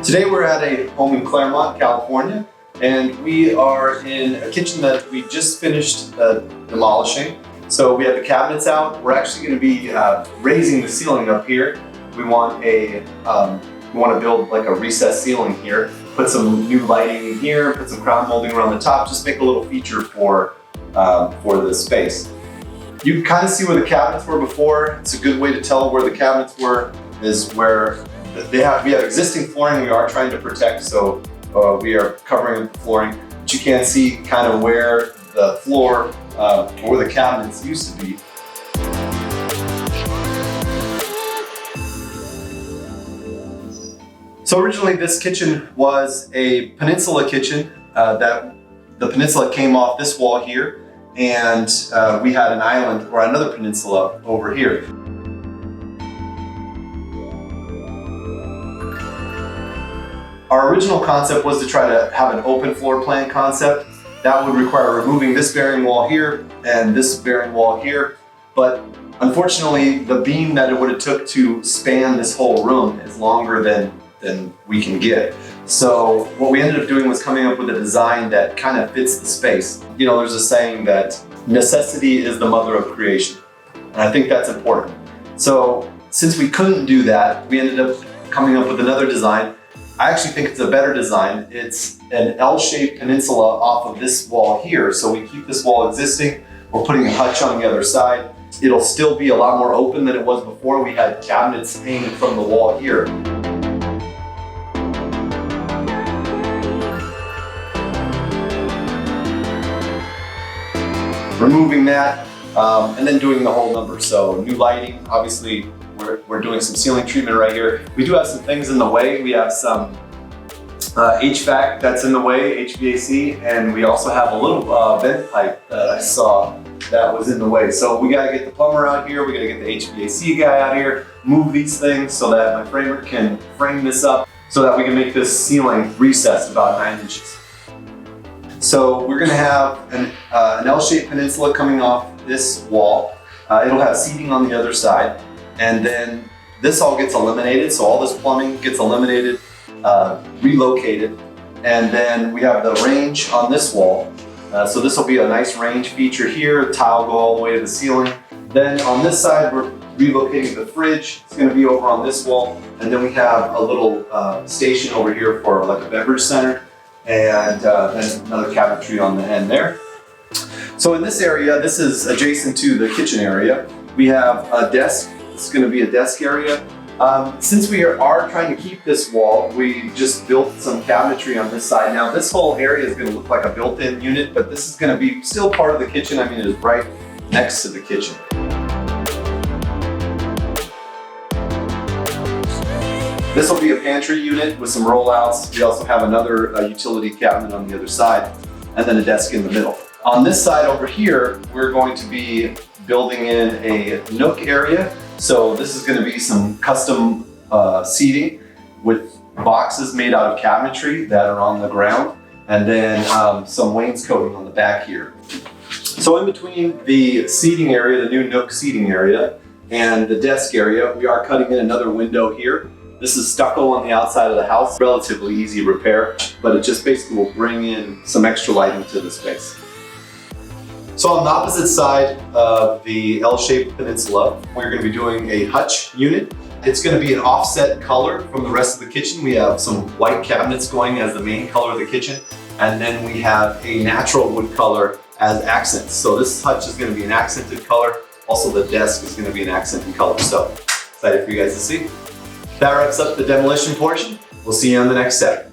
Today we're at a home in Claremont, California, and we are in a kitchen that we just finished demolishing. So we have the cabinets out. We're actually going to be raising the ceiling up here. We want to build like a recessed ceiling here, put some new lighting in here, put some crown molding around the top, just make a little feature for the space. You can kind of see where the cabinets were before. It's a good way to tell where the cabinets were is where we have existing flooring we are trying to protect, so we are covering the flooring, but you can see kind of where the floor or the cabinets used to be. So originally this kitchen was a peninsula kitchen. That the peninsula came off this wall here, and we had an island or another peninsula over here. Our original concept was to try to have an open floor plan concept. That would require removing this bearing wall here and this bearing wall here. But unfortunately, the beam that it would have took to span this whole room is longer than we can get. So what we ended up doing was coming up with a design that kind of fits the space. You know, there's a saying that necessity is the mother of creation. And I think that's important. So since we couldn't do that, we ended up coming up with another design. I actually think it's a better design. It's an L-shaped peninsula off of this wall here. So we keep this wall existing. We're putting a hutch on the other side. It'll still be a lot more open than it was before. We had cabinets hanging from the wall here. Removing that and then doing the whole number. So new lighting, obviously we're doing some ceiling treatment right here. We do have some things in the way. We have some HVAC that's in the way, HVAC, and we also have a little vent pipe that I saw that was in the way. So we gotta get the plumber out here, we gotta get the HVAC guy out here, move these things so that my framer can frame this up so that we can make this ceiling recessed about 9 inches. So we're gonna have an L-shaped peninsula coming off this wall. It'll have seating on the other side. And then this all gets eliminated, so all this plumbing gets eliminated, relocated, and then we have the range on this wall. So this will be a nice range feature here, tile go all the way to the ceiling. Then on this side, we're relocating the fridge. It's going to be over on this wall, and then we have a little station over here for like a beverage center, and then another cabinetry on the end there. So in this area, this is adjacent to the kitchen area. We have a desk. It's going to be a desk area. Since we are trying to keep this wall, we just built some cabinetry on this side. Now this whole area is going to look like a built-in unit, but this is going to be still part of the kitchen. I mean, it is right next to the kitchen. This will be a pantry unit with some rollouts. We also have another utility cabinet on the other side, and then a desk in the middle. On this side over here, we're going to be building in a nook area. So this is going to be some custom seating with boxes made out of cabinetry that are on the ground, and then some wainscoting on the back here. So in between the seating area, the new nook seating area, and the desk area, we are cutting in another window here. This is stucco on the outside of the house, relatively easy repair, but it just basically will bring in some extra lighting to the space. So on the opposite side of the L-shaped peninsula, we're going to be doing a hutch unit. It's going to be an offset color from the rest of the kitchen. We have some white cabinets going as the main color of the kitchen, and then we have a natural wood color as accents. So this hutch is going to be an accented color. Also the desk is going to be an accented color. So excited for you guys to see. That wraps up the demolition portion. We'll see you on the next step.